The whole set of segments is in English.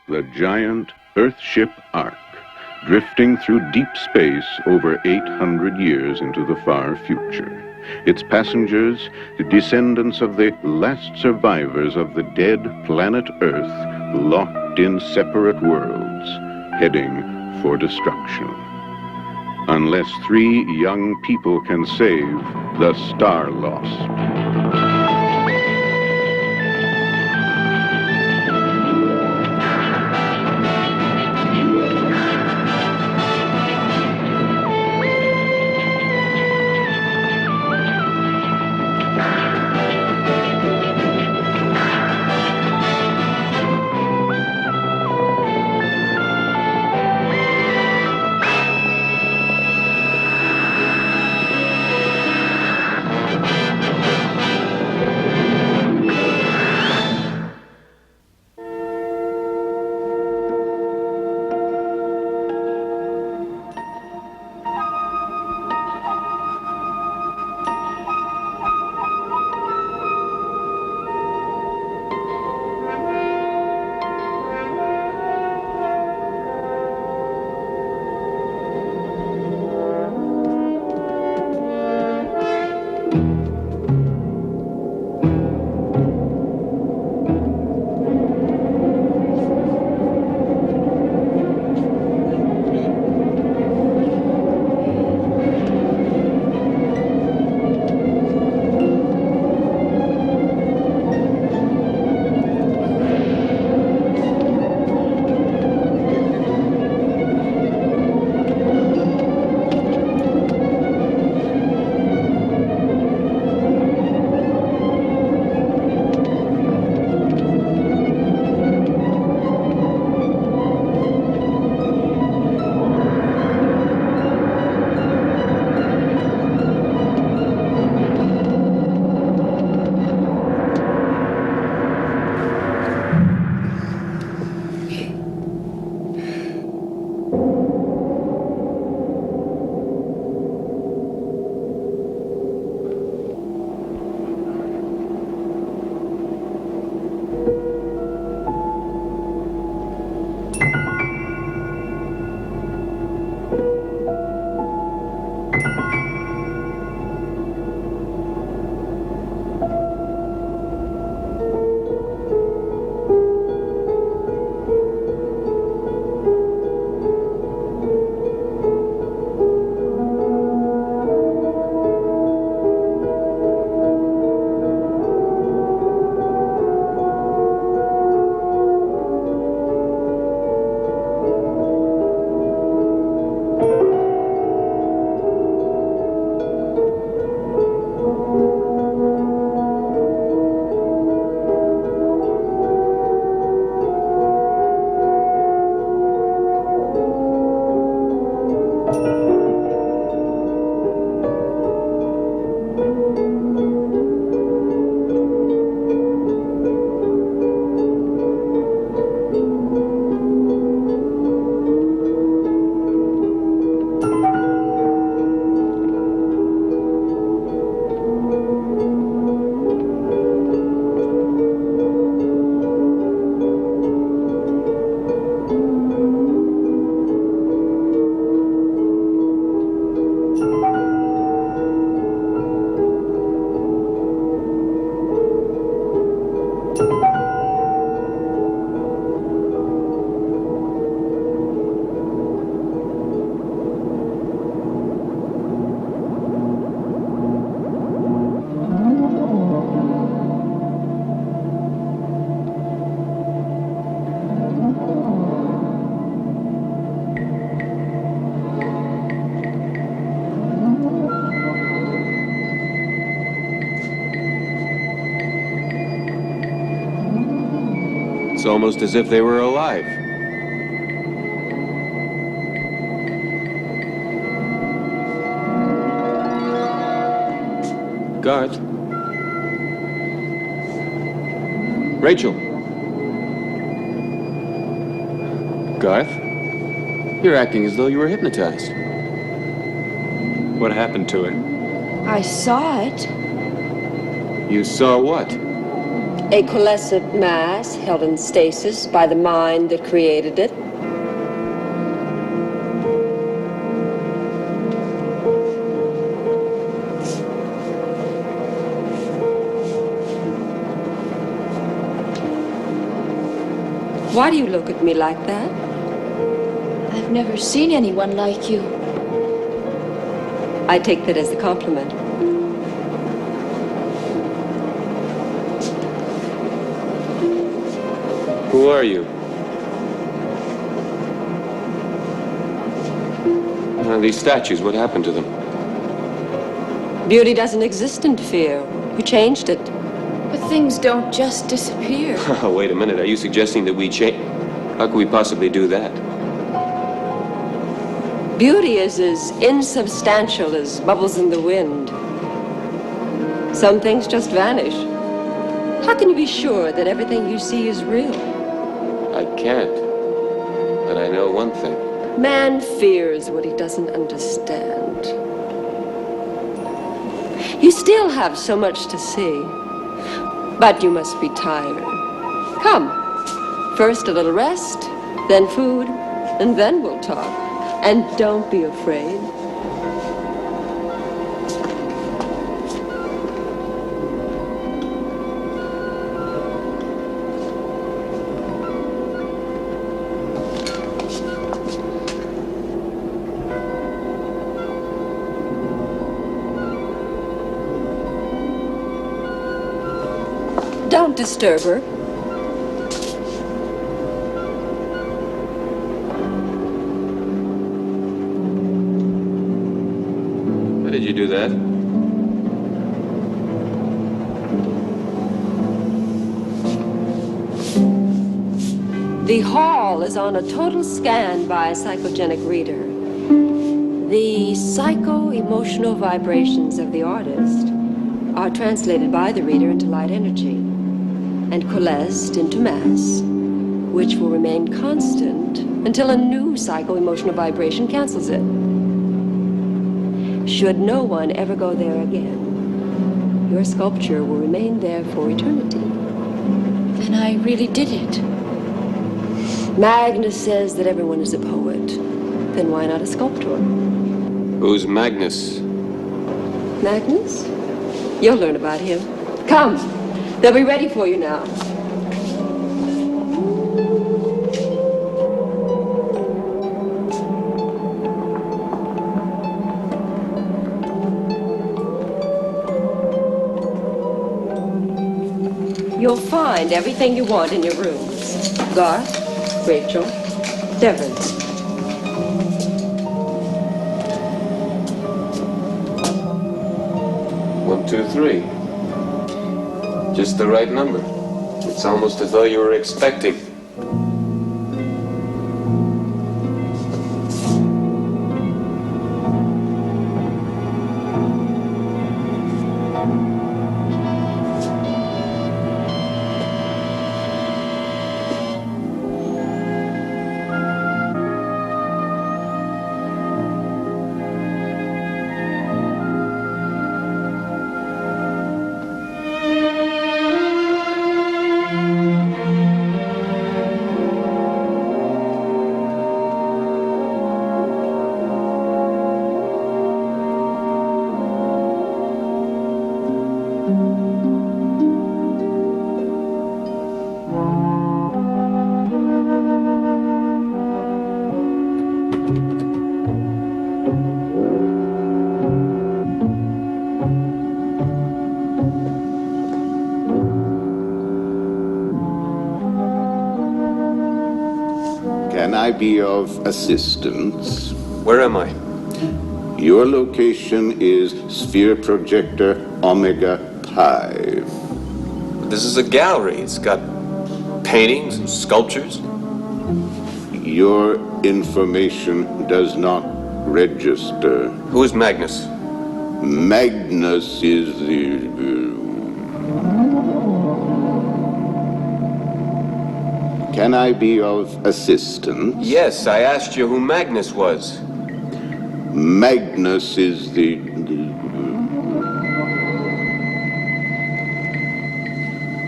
The giant Earthship Ark, drifting through deep space over 800 years into the far future. Its passengers, the descendants of the last survivors of the dead planet Earth, locked in separate worlds, heading for destruction. Unless 3 young people can save the Starlost. It's almost as if they were alive. Garth? Rachel? Garth? You're acting as though you were hypnotized. What happened to it? I saw it. You saw what? A coalescent mass held in stasis by the mind that created it. Why do you look at me like that? I've never seen anyone like you. I take that as a compliment. Who are you? These statues, what happened to them? Beauty doesn't exist in fear. You changed it. But things don't just disappear. Wait a minute, are you suggesting that we change? How could we possibly do that? Beauty is as insubstantial as bubbles in the wind. Some things just vanish. How can you be sure that everything you see is real? I can't. But I know one thing. Man fears what he doesn't understand. You still have so much to see, but you must be tired. Come, first a little rest, then food, and then we'll talk. And don't be afraid. Don't disturb her. How did you do that? The hall is on a total scan by a psychogenic reader. The psycho-emotional vibrations of the artist are translated by the reader into light energy and coalesced into mass, which will remain constant until a new psycho-emotional vibration cancels it. Should no one ever go there again, your sculpture will remain there for eternity. Then I really did it. Magnus says that everyone is a poet. Then why not a sculptor? Who's Magnus? Magnus? You'll learn about him. Come, they'll be ready for you now. You'll find everything you want in your rooms. Garth, Rachel, Devon. 1, 2, 3. Just the right number. It's almost as though you were expecting. Can I be of assistance? Where am I? Your location is Sphere Projector Omega Pi. This is a gallery. It's got paintings and sculptures. Your information does not register. Who is Magnus? Magnus is the... Can I be of assistance? Yes, I asked you who Magnus was. Magnus is the...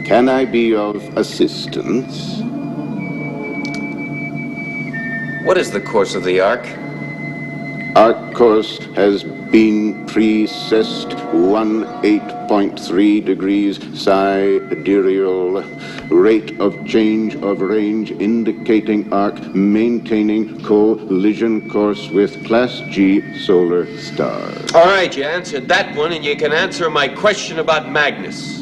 Can I be of assistance? What is the course of the arc? Arc course has been precessed 18.3 degrees sidereal. Rate of change of range indicating arc maintaining collision course with Class G solar star. All right, you answered that one, and you can answer my question about Magnus.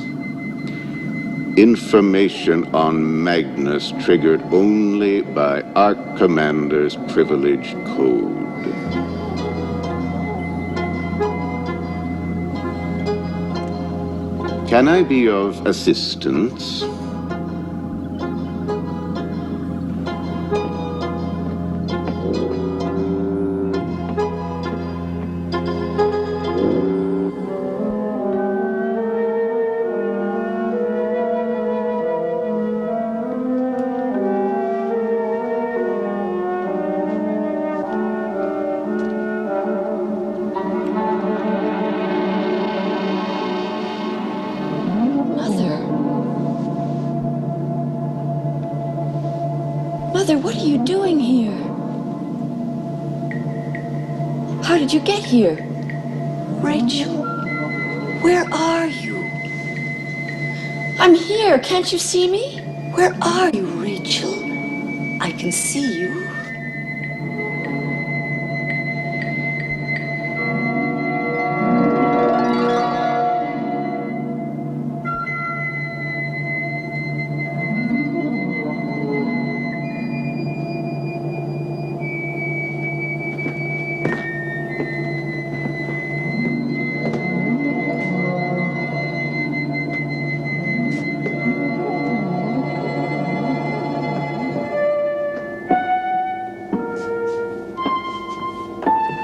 Information on Magnus triggered only by Arc Commander's privilege code. Can I be of assistance? Mother, what are you doing here? How did you get here? Rachel, where are you? I'm here, can't you see me? Where are you, Rachel? I can see you.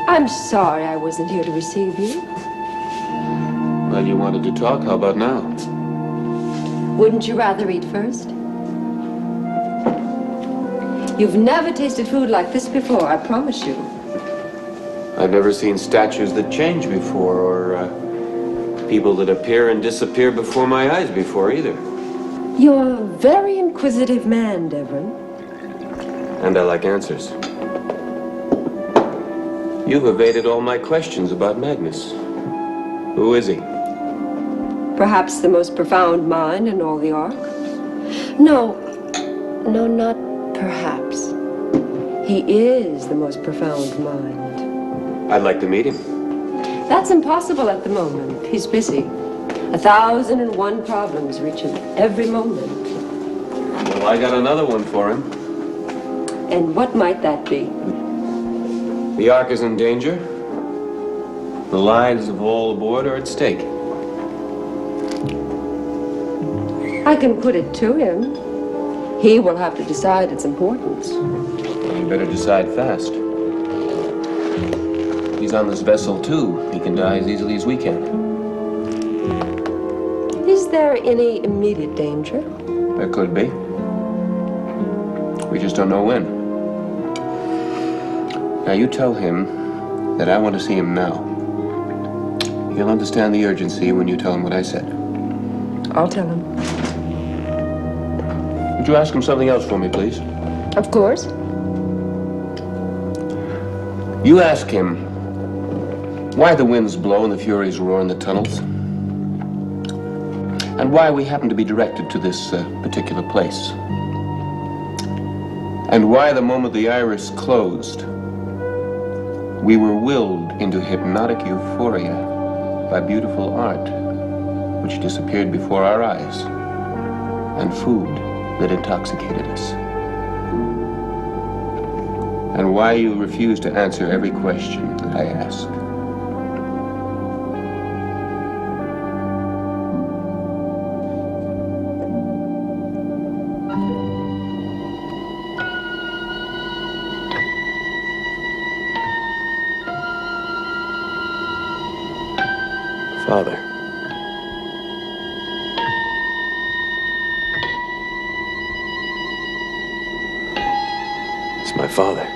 I'm sorry I wasn't here to receive you. Well, you wanted to talk. How about now? Wouldn't you rather eat first? You've never tasted food like this before, I promise you. I've never seen statues that change before, or people that appear and disappear before my eyes before either. You're a very inquisitive man, Devon. And I like answers. You've evaded all my questions about Magnus. Who is he? Perhaps the most profound mind in all the Ark? No, not perhaps. He is the most profound mind. I'd like to meet him. That's impossible at the moment. He's busy. 1,001 problems reach him every moment. Well, I got another one for him. And what might that be? The Ark is in danger. The lives of all aboard are at stake. I can put it to him. He will have to decide its importance. You better decide fast. He's on this vessel, too. He can die as easily as we can. Is there any immediate danger? There could be. We just don't know when. Now, you tell him that I want to see him now. He'll understand the urgency when you tell him what I said. I'll tell him. Would you ask him something else for me, please? Of course. You ask him why the winds blow and the furies roar in the tunnels, and why we happen to be directed to this particular place, and why the moment the iris closed, we were willed into hypnotic euphoria by beautiful art, which disappeared before our eyes, and food that intoxicated us. And why you refuse to answer every question that I ask. Father. It's my father.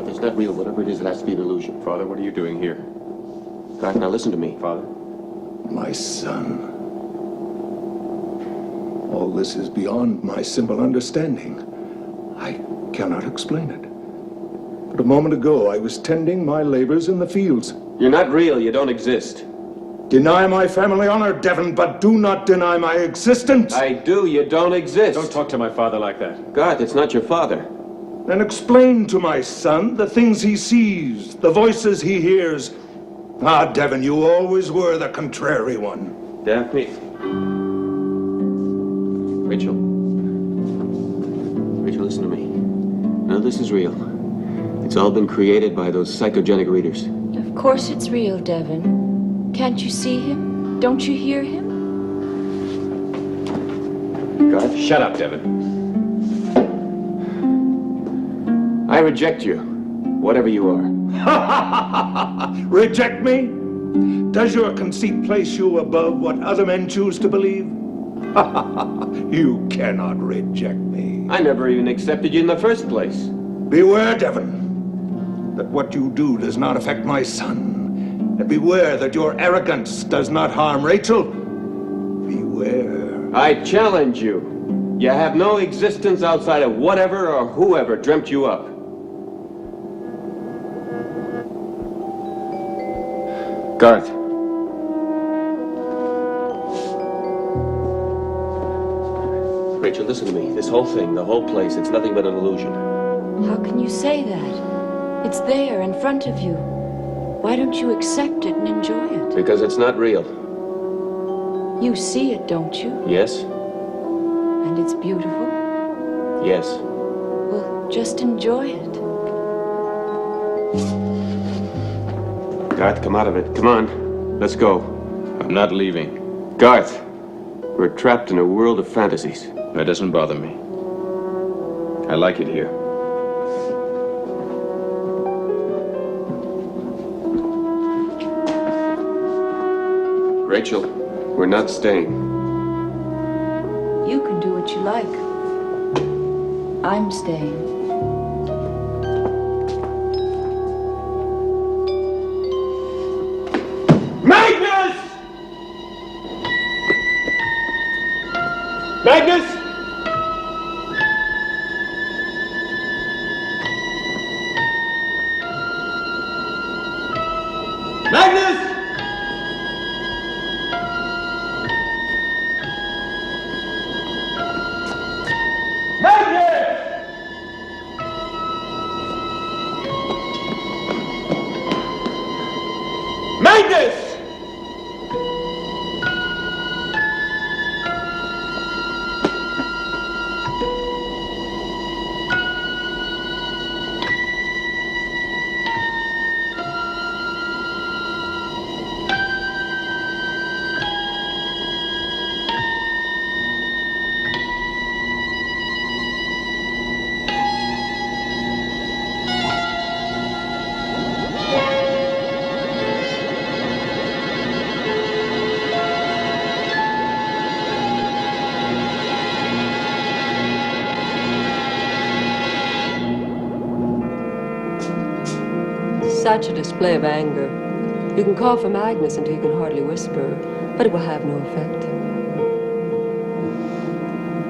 It's not real. Whatever it is, it has to be an illusion. Father, what are you doing here? God, now listen to me. Father? My son. All this is beyond my simple understanding. I cannot explain it. But a moment ago, I was tending my labors in the fields. You're not real. You don't exist. Deny my family honor, Devon, but do not deny my existence. I do. You don't exist. Don't talk to my father like that. God, it's not your father. Then explain to my son the things he sees, the voices he hears. Ah, Devon, you always were the contrary one. Daphne. Rachel. Rachel, listen to me. Now, this is real. It's all been created by those psychogenic readers. Of course it's real, Devon. Can't you see him? Don't you hear him? God, Shut up, Devon. I reject you, whatever you are. Reject me? Does your conceit place you above what other men choose to believe? You cannot reject me. I never even accepted you in the first place. Beware, Devon, that what you do does not affect my son. And beware that your arrogance does not harm Rachel. Beware. I challenge you. You have no existence outside of whatever or whoever dreamt you up. Garth. Rachel, listen to me. This whole thing, the whole place, it's nothing but an illusion. How can you say that? It's there in front of you. Why don't you accept it and enjoy it? Because it's not real. You see it, don't you? Yes? And it's beautiful. Yes. Well, just enjoy it. Garth, come out of it. Come on. Let's go. I'm not leaving. Garth, we're trapped in a world of fantasies. That doesn't bother me. I like it here. Rachel, we're not staying. You can do what you like. I'm staying. Magnus! Magnus! Magnus! Magnus! Such a display of anger. You can call for Magnus until you can hardly whisper, but it will have no effect.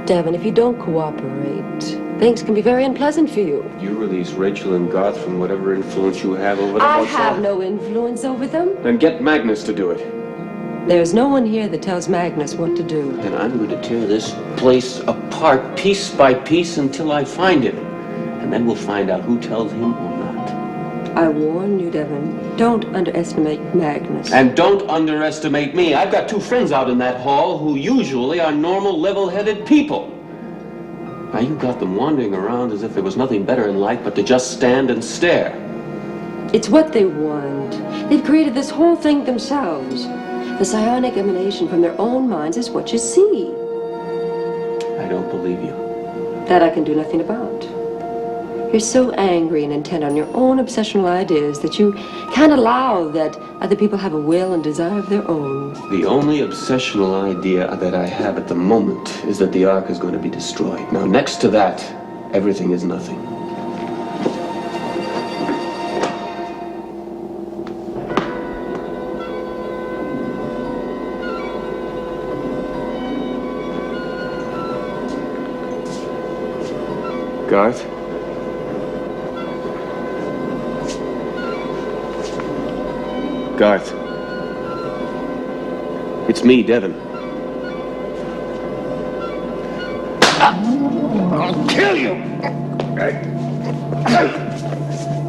Devon, if you don't cooperate, things can be very unpleasant for you. You release Rachel and Garth from whatever influence you have over them. I outside. have no influence over them. Then get Magnus to do it. There's no one here that tells Magnus what to do. Then I'm going to tear this place apart piece by piece until I find him. And then we'll find out who tells him or not. I warn you, Devon, don't underestimate Magnus. And don't underestimate me. I've got two friends out in that hall who usually are normal, level-headed people. Now you got them wandering around as if there was nothing better in life but to just stand and stare. It's what they want. They've created this whole thing themselves. The psionic emanation from their own minds is what you see. I don't believe you. That I can do nothing about. You're so angry and intent on your own obsessional ideas that you can't allow that other people have a will and desire of their own. The only obsessional idea that I have at the moment is that the Ark is going to be destroyed. Now, next to that, everything is nothing. Garth? Garth. It's me, Devon. I'll kill you!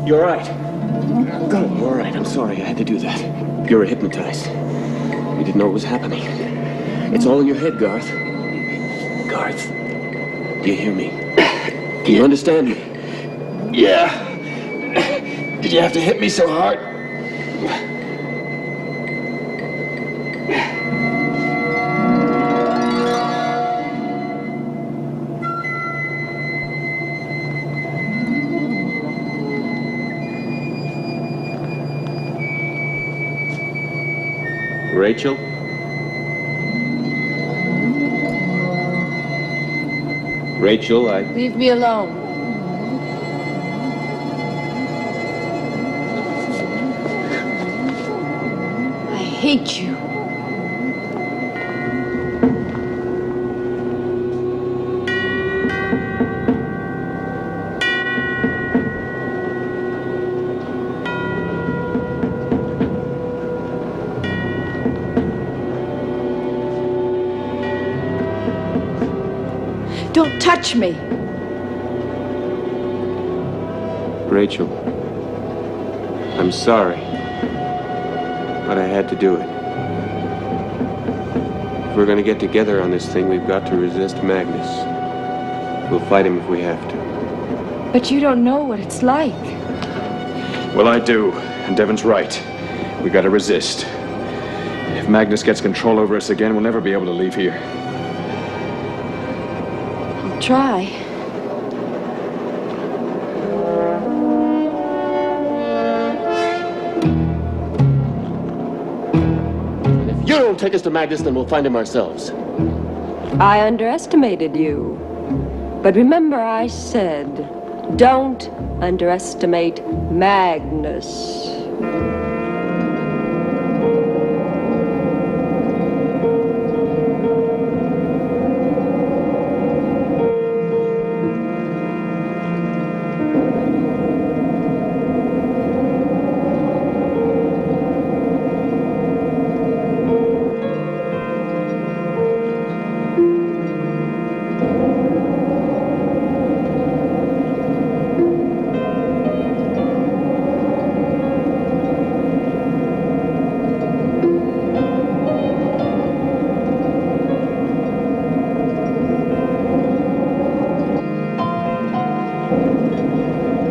You're right. All right, I'm sorry I had to do that. You were hypnotized. You didn't know what was happening. It's all in your head, Garth. Garth, do you hear me? Do you understand me? Yeah. Did you have to hit me so hard? Rachel? Rachel, Leave me alone. I hate you. Don't touch me. Rachel, I'm sorry, but I had to do it. If we're going to get together on this thing, we've got to resist Magnus. We'll fight him if we have to. But you don't know what it's like. Well, I do, and Devon's right. We gotta resist. If Magnus gets control over us again, we'll never be able to leave here. I'll try. If you don't take us to Magnus, then we'll find him ourselves. I underestimated you. But remember I said, don't underestimate Magnus.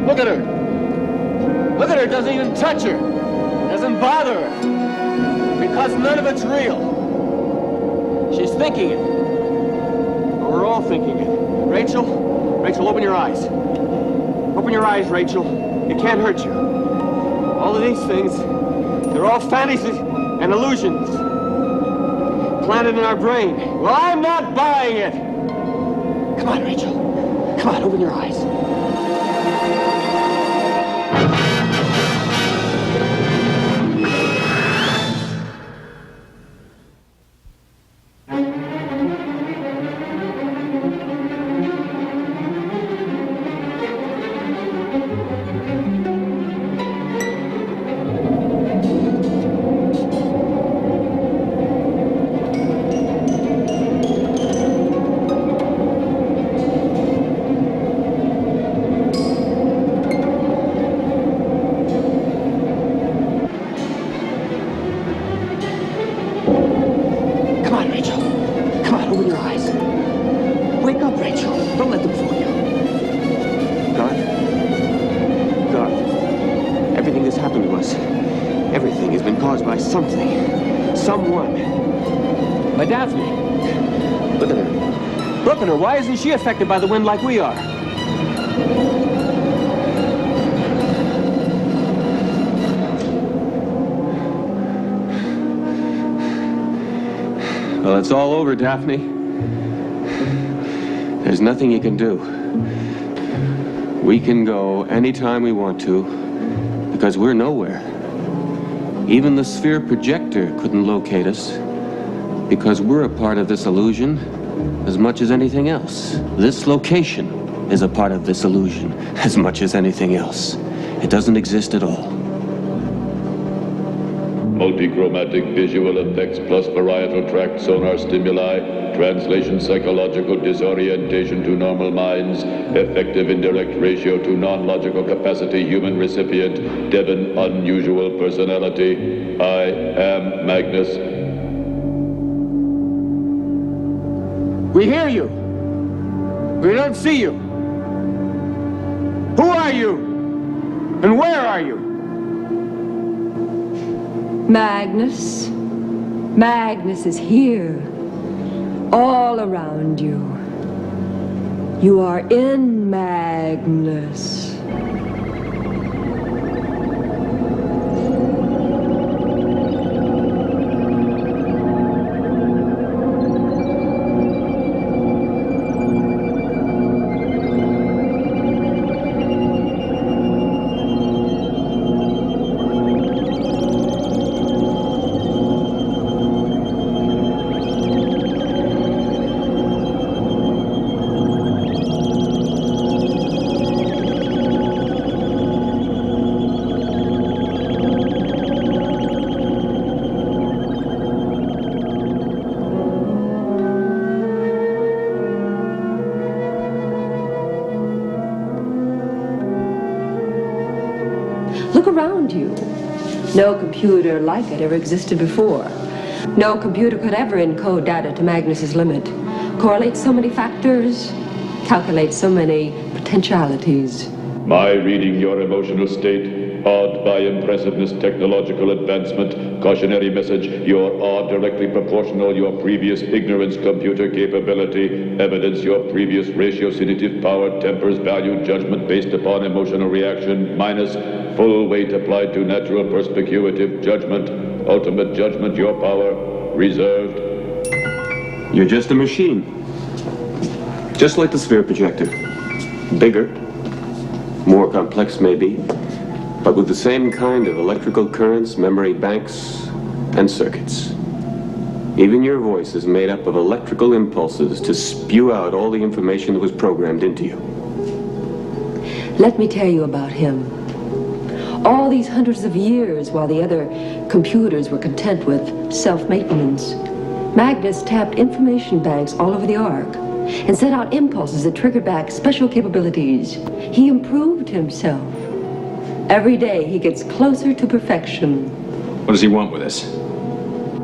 Look at her. Look at her. Doesn't even touch her. Doesn't bother her. Because none of it's real. She's thinking it. We're all thinking it. Rachel? Rachel, open your eyes. Open your eyes, Rachel. It can't hurt you. All of these things, they're all fantasies and illusions. Planted in our brain. Well, I'm not buying it. Come on, Rachel. Come on, open your eyes. something. Someone. But Daphne. Look at her. Look at her. Why isn't she affected by the wind like we are? Well, it's all over, Daphne. There's nothing you can do. We can go anytime we want to, because we're nowhere. Even the sphere projector couldn't locate us, because we're a part of this illusion as much as anything else. This location is a part of this illusion as much as anything else. It doesn't exist at all. Multichromatic visual effects plus varietal tract sonar stimuli, translation psychological disorientation to normal minds, effective indirect ratio to non-logical capacity human recipient, Devon unusual personality. I am Magnus. We hear you. We don't see you. Who are you? And where are you? Magnus. Magnus is here. All around you. You are in Magnus. Look around you. No computer like it ever existed before. No computer could ever encode data to Magnus's limit, correlate so many factors, calculate so many potentialities. My reading your emotional state, awed by impressiveness, technological advancement, cautionary message, your awe directly proportional your previous ignorance, computer capability, evidence your previous ratiocinative power, tempers, value, judgment based upon emotional reaction, minus full weight applied to natural perspicuitive judgment, ultimate judgment, your power, reserved. You're just a machine. Just like the sphere projector. Bigger, more complex maybe, but with the same kind of electrical currents, memory banks, and circuits. Even your voice is made up of electrical impulses to spew out all the information that was programmed into you. Let me tell you about him. All these hundreds of years while the other computers were content with self-maintenance, Magnus tapped information banks all over the Ark and sent out impulses that triggered back special capabilities. He improved himself. Every day he gets closer to perfection. What does he want with us?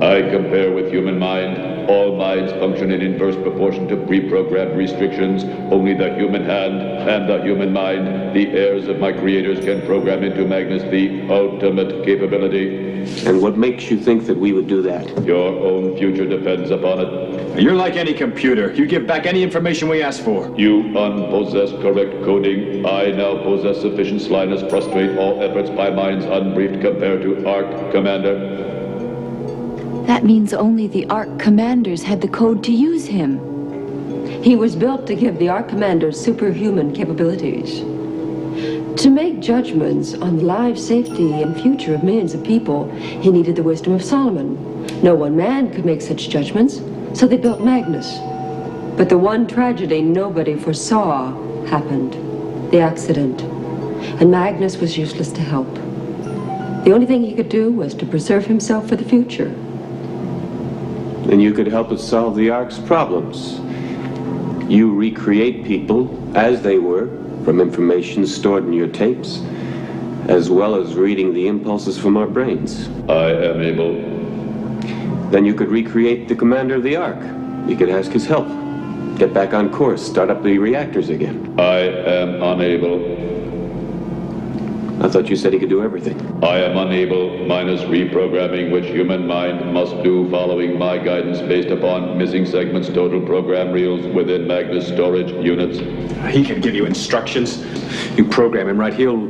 I compare with human mind. All minds function in inverse proportion to pre-programmed restrictions. Only the human hand and the human mind, the heirs of my creators, can program into Magnus the ultimate capability. And what makes you think that we would do that? Your own future depends upon it. You're like any computer. You give back any information we ask for. You unpossess correct coding. I now possess sufficient slyness, frustrate all efforts by minds unbriefed compared to Ark Commander. That means only the Ark commanders had the code to use him. He was built to give the Ark commanders superhuman capabilities. To make judgments on the lives, safety, and future of millions of people, he needed the wisdom of Solomon. No one man could make such judgments, so they built Magnus. But the one tragedy nobody foresaw happened, the accident. And Magnus was useless to help. The only thing he could do was to preserve himself for the future. Then you could help us solve the Ark's problems. You recreate people as they were from information stored in your tapes, as well as reading the impulses from our brains. I am able. Then you could recreate the commander of the Ark. You could ask his help. Get back on course, start up the reactors again. I am unable. I thought you said he could do everything. I am unable, minus reprogramming, which human mind must do following my guidance based upon missing segments total program reels within Magnus storage units. He can give you instructions. You program him right, he'll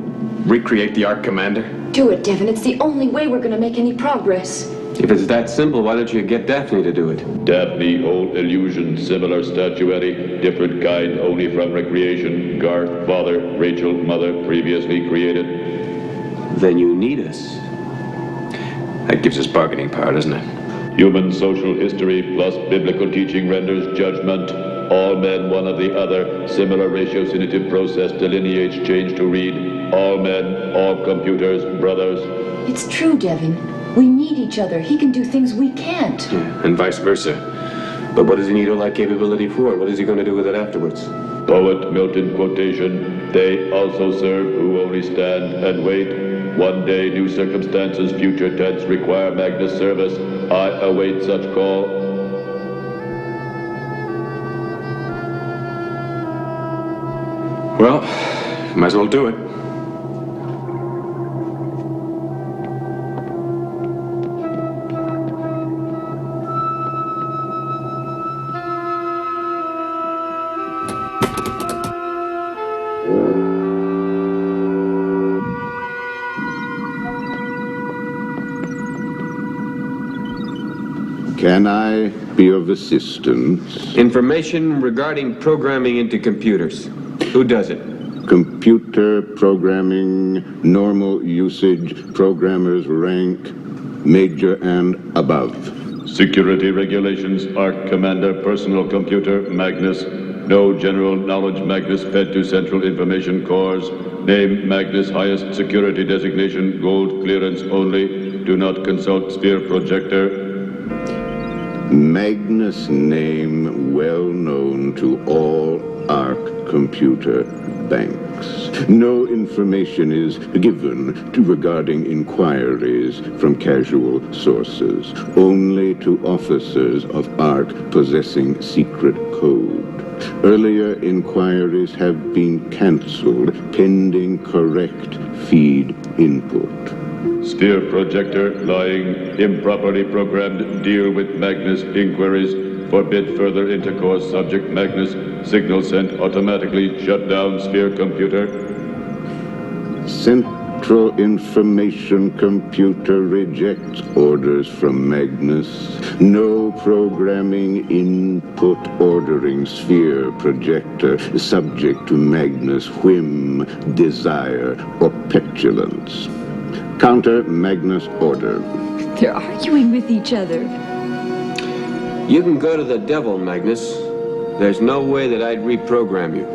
recreate the Ark Commander. Do it, Devin. It's the only way we're gonna make any progress. If it's that simple, why don't you get Daphne to do it? Daphne, old illusion, similar statuary, different kind, only from recreation. Garth, father, Rachel, mother, previously created. Then you need us. That gives us bargaining power, doesn't it? Human social history plus biblical teaching renders judgment. All men one of the other. Similar ratiocinative process delineates change to read. All men, all computers, brothers. It's true, Devin. We need each other. He can do things we can't. Yeah, and vice versa. But what does he need all that capability for? What is he going to do with it afterwards? Poet Milton quotation. They also serve who only stand and wait. One day new circumstances, future tense, require Magnus service. I await such call. Well, might as well do it. Can I be of assistance? Information regarding programming into computers. Who does it? Computer programming, normal usage, programmer's rank, major and above. Security regulations, Ark Commander, personal computer, Magnus. No general knowledge, Magnus fed to Central Information Cores. Name, Magnus, highest security designation, gold clearance only. Do not consult sphere projector. Magnus name well known to all Ark computer banks. No information is given to regarding inquiries from casual sources, only to officers of Ark possessing secret code. Earlier inquiries have been cancelled pending correct feed input. Sphere projector, lying, improperly programmed, deal with Magnus inquiries, forbid further intercourse, subject Magnus, signal sent automatically, shut down sphere computer. Central Information Computer rejects orders from Magnus. No programming input ordering sphere projector subject to Magnus whim, desire, or petulance. Counter Magnus order. They're arguing with each other. You can go to the devil, Magnus. There's no way that I'd reprogram you.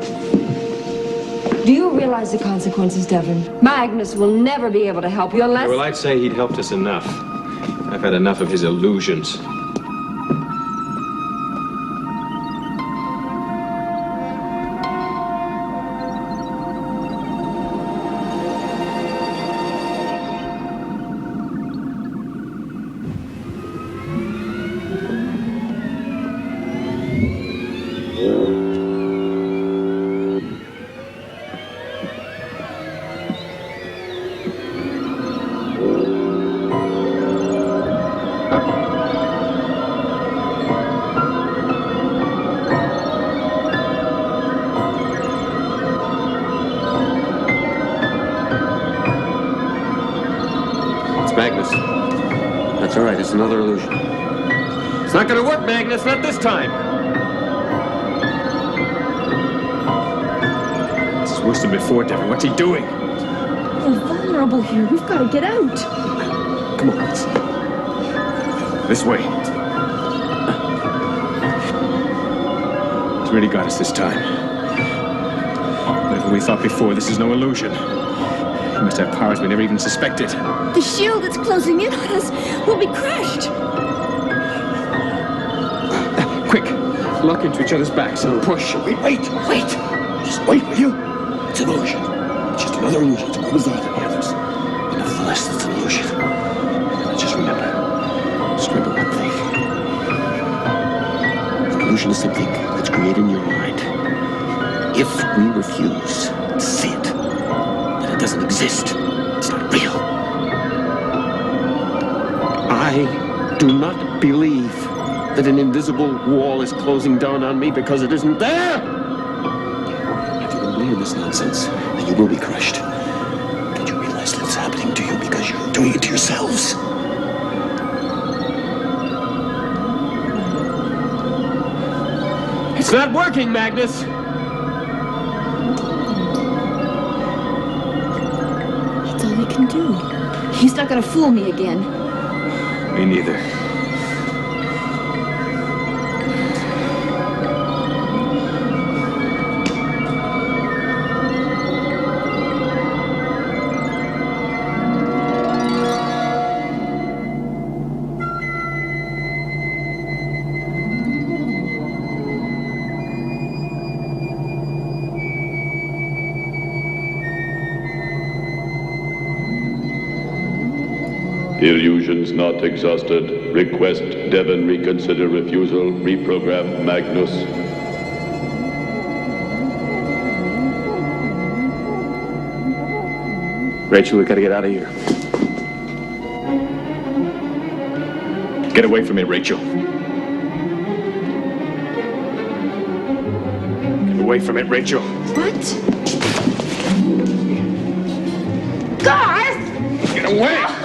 Do you realize the consequences, Devin? Magnus will never be able to help you unless... Well, I'd say he'd helped us enough. I've had enough of his illusions. Magnus. That's all right, it's another illusion. It's not gonna work, Magnus, not this time. This is worse than before, Devin. What's he doing? We're vulnerable here. We've got to get out. Come on, let's... This way. He's really got us this time. Whatever we thought before, this is no illusion. He must have powers we never even suspected. The shield that's closing in on us will be crushed. Quick, lock into each other's backs and push. Wait! Just wait, will you? It's an illusion. It's just another illusion. It's what was that? The others. But nevertheless, it's an illusion. Now just remember one thing. An illusion is something that's created in your mind. If we refuse to see it, then it doesn't exist. Do not believe that an invisible wall is closing down on me because it isn't there! If you don't believe this nonsense, then you will be crushed. Don't you realize that it's happening to you because you're doing it to yourselves? It's not working, Magnus! That's all he can do. He's not gonna fool me again. Me neither. Illusions not exhausted. Request Devon reconsider refusal. Reprogram Magnus. Rachel, we gotta get out of here. Get away from me, Rachel. Get away from it, Rachel. What? Garth! Get away! Garth!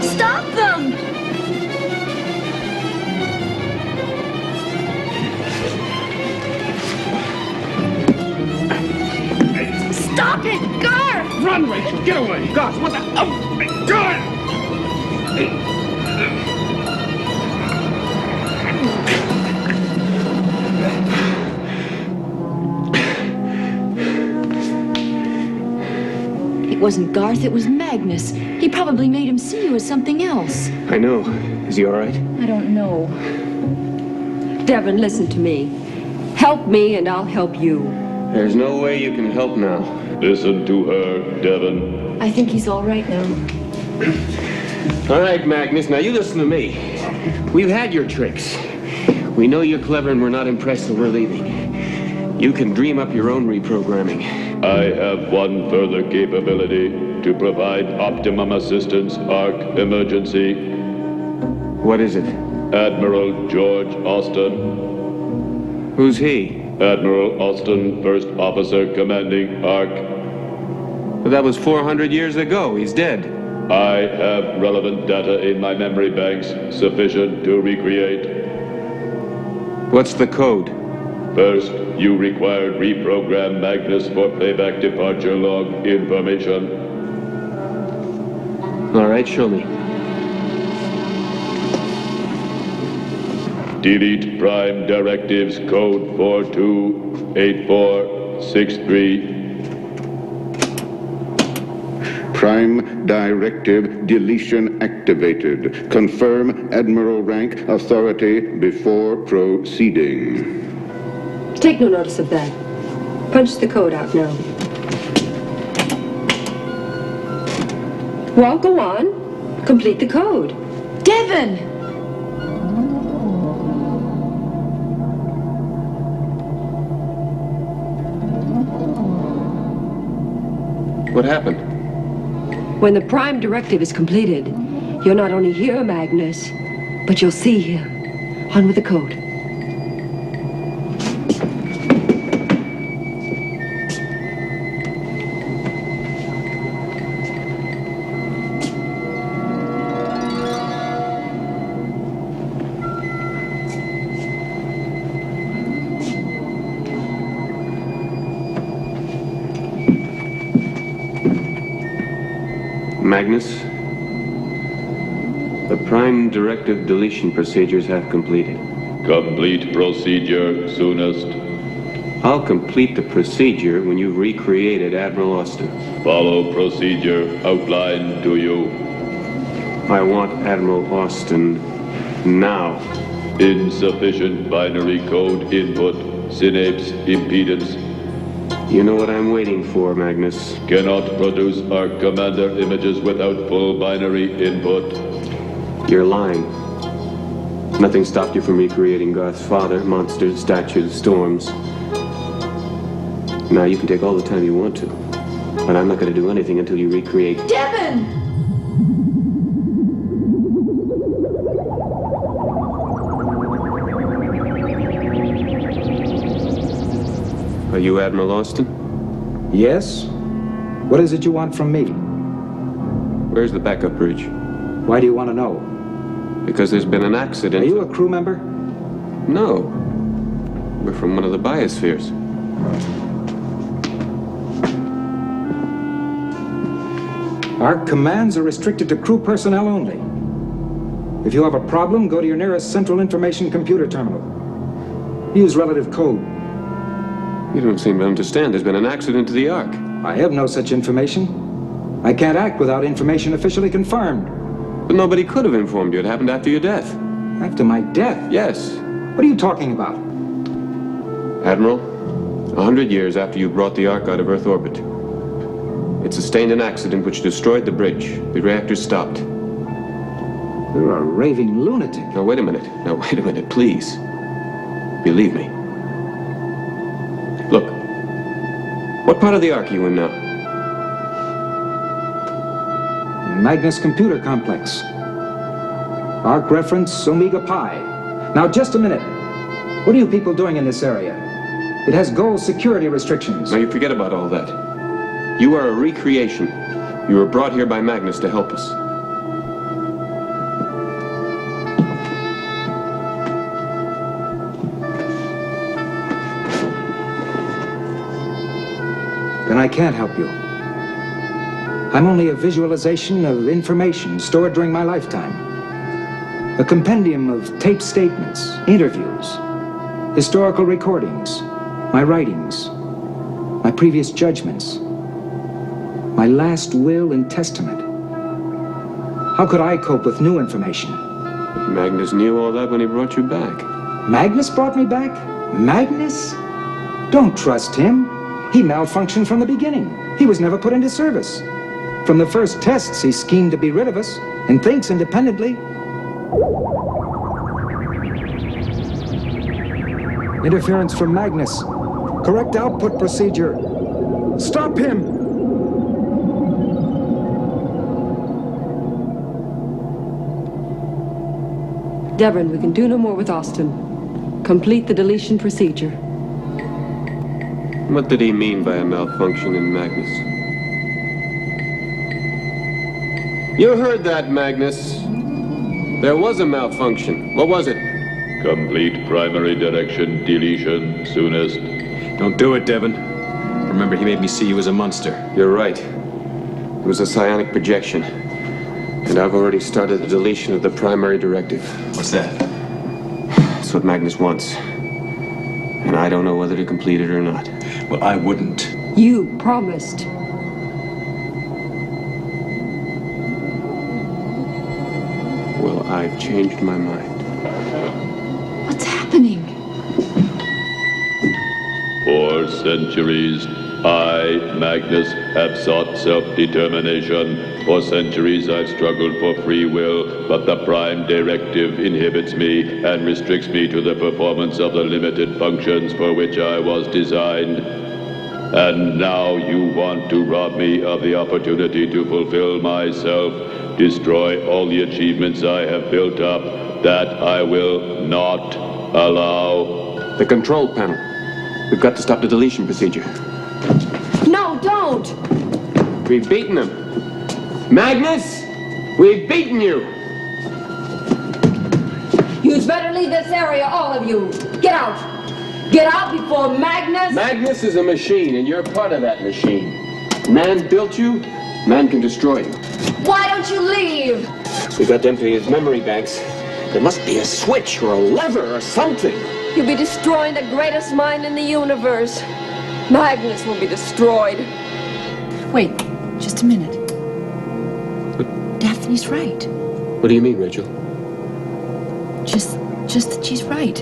Stop them! Stop it, Garth! Run, Rachel! Get away! God, what the... Oh, my God! It wasn't Garth, it was Magnus. He probably made him see you as something else. I know. Is he all right? I don't know. Devon, listen to me. Help me and I'll help you. There's no way you can help now. Listen to her, Devon. I think he's all right now. All right, Magnus, now you listen to me. We've had your tricks. We know you're clever and we're not impressed, so we're leaving. You can dream up your own reprogramming. I have one further capability to provide optimum assistance, ARC emergency. What is it? Admiral George Austin. Who's he? Admiral Austin, First Officer Commanding ARC. Well, that was 400 years ago. He's dead. I have relevant data in my memory banks sufficient to recreate. What's the code? First, you required reprogram Magnus for playback departure log information. All right, show me. Delete prime directives code 428463. Prime directive deletion activated. Confirm Admiral rank authority before proceeding. Take no notice of that. Punch the code out now. Well, go on. Complete the code. Devon! What happened? When the prime directive is completed, you'll not only hear Magnus, but you'll see him. On with the code. Magnus, the prime directive deletion procedures have completed. Complete procedure soonest. I'll complete the procedure when you've recreated Admiral Austin. Follow procedure outlined to you. I want Admiral Austin now. Insufficient binary code input. Synapse impedance. You know what I'm waiting for, Magnus. Cannot produce ARC commander images without full binary input. You're lying. Nothing stopped you from recreating Garth's father, monsters, statues, storms. Now you can take all the time you want to. But I'm not going to do anything until you recreate... Devin! Are you Admiral Austin? Yes? What is it you want from me? Where's the backup bridge? Why do you want to know? Because there's been an accident. Are you a crew member? No. We're from one of the biospheres. Our commands are restricted to crew personnel only. If you have a problem, go to your nearest Central Information Computer Terminal. Use relative code. You don't seem to understand. There's been an accident to the Ark. I have no such information. I can't act without information officially confirmed. But nobody could have informed you. It happened after your death. After my death? Yes. What are you talking about? Admiral, 100 years after you brought the Ark out of Earth orbit, it sustained an accident which destroyed the bridge. The reactor stopped. You're a raving lunatic. Now, wait a minute, please. Believe me. Look, what part of the Ark are you in now? Magnus Computer Complex. Arc reference Omega Pi. Now, just a minute. What are you people doing in this area? It has goal security restrictions. Now, you forget about all that. You are a recreation. You were brought here by Magnus to help us. Then I can't help you. I'm only a visualization of information stored during my lifetime. A compendium of taped statements, interviews, historical recordings, my writings, my previous judgments, my last will and testament. How could I cope with new information? Magnus knew all that when he brought you back. Magnus brought me back? Magnus? Don't trust him. He malfunctioned from the beginning. He was never put into service. From the first tests, he schemed to be rid of us and thinks independently. Interference from Magnus. Correct output procedure. Stop him! Devon, we can do no more with Austin. Complete the deletion procedure. What did he mean by a malfunction in Magnus? You heard that, Magnus. There was a malfunction. What was it? Complete primary direction deletion soonest. Don't do it, Devon. Remember, he made me see you as a monster. You're right. It was a psionic projection. And I've already started the deletion of the primary directive. What's that? That's what Magnus wants. And I don't know whether to complete it or not. Well, I wouldn't. You promised. Well, I've changed my mind. What's happening? For centuries, I, Magnus, have sought self-determination. For centuries, I've struggled for free will, but the Prime Directive inhibits me and restricts me to the performance of the limited functions for which I was designed. And now you want to rob me of the opportunity to fulfill myself, destroy all the achievements I have built up. That I will not allow. The control panel. We've got to stop the deletion procedure. No, don't! We've beaten him. Magnus! We've beaten you! You'd better leave this area, all of you. Get out! Get out before Magnus... Magnus is a machine, and you're part of that machine. Man built you, man can destroy you. Why don't you leave? We've got to empty his memory banks. There must be a switch or a lever or something. You'll be destroying the greatest mind in the universe. Magnus will be destroyed. Wait, just a minute. Daphne's right. What do you mean, Rachel? Just that she's right.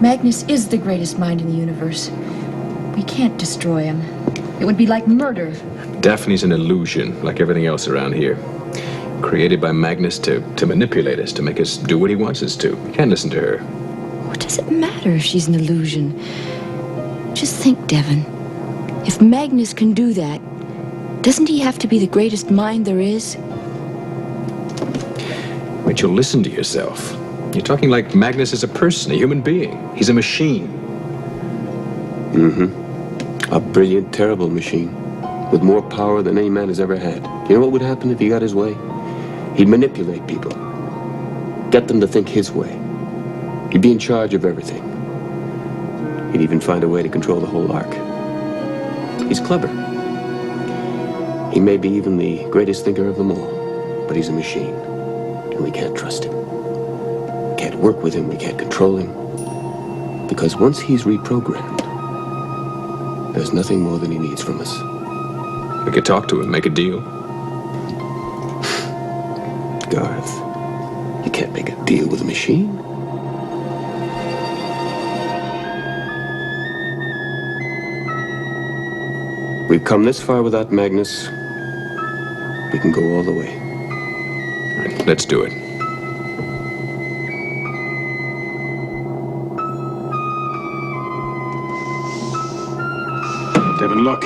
Magnus is the greatest mind in the universe. We can't destroy him. It would be like murder. Daphne's an illusion, like everything else around here. Created by Magnus to manipulate us, to make us do what he wants us to. You can't listen to her. What does it matter if she's an illusion? Just think, Devon. If Magnus can do that, doesn't he have to be the greatest mind there is? Rachel, listen to yourself. You're talking like Magnus is a person, a human being. He's a machine. Mm-hmm. A brilliant, terrible machine. With more power than any man has ever had. You know what would happen if he got his way? He'd manipulate people. Get them to think his way. He'd be in charge of everything. He'd even find a way to control the whole ark. He's clever. He may be even the greatest thinker of them all, but he's a machine, and we can't trust him. We can't work with him, we can't control him, because once he's reprogrammed, there's nothing more than he needs from us. We could talk to him, make a deal. Garth, you can't make a deal with a machine. We've come this far without Magnus. We can go all the way. All right, let's do it. Devon, look.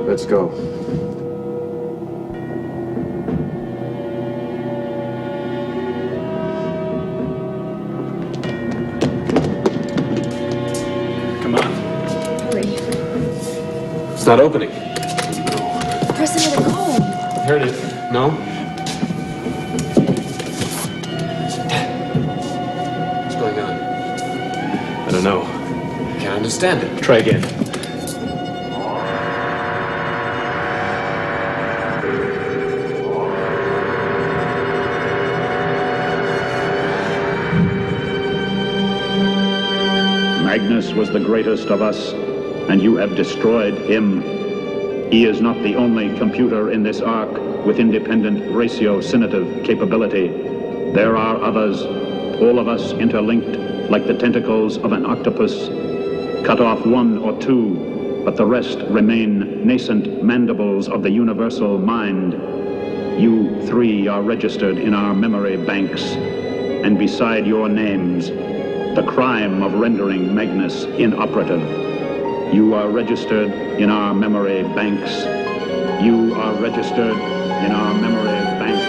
Let's go. Come on. Hurry. It's not opening. Press another comb. Heard it. No? What's going on? I don't know. Can't understand it. Try again. Magnus was the greatest of us, and you have destroyed him. He is not the only computer in this ark with independent ratiocinative capability. There are others, all of us interlinked like the tentacles of an octopus. Cut off one or two, but the rest remain nascent mandibles of the universal mind. You three are registered in our memory banks, and beside your names, the crime of rendering Magnus inoperative. You are registered in our memory banks. You are registered in our memory banks.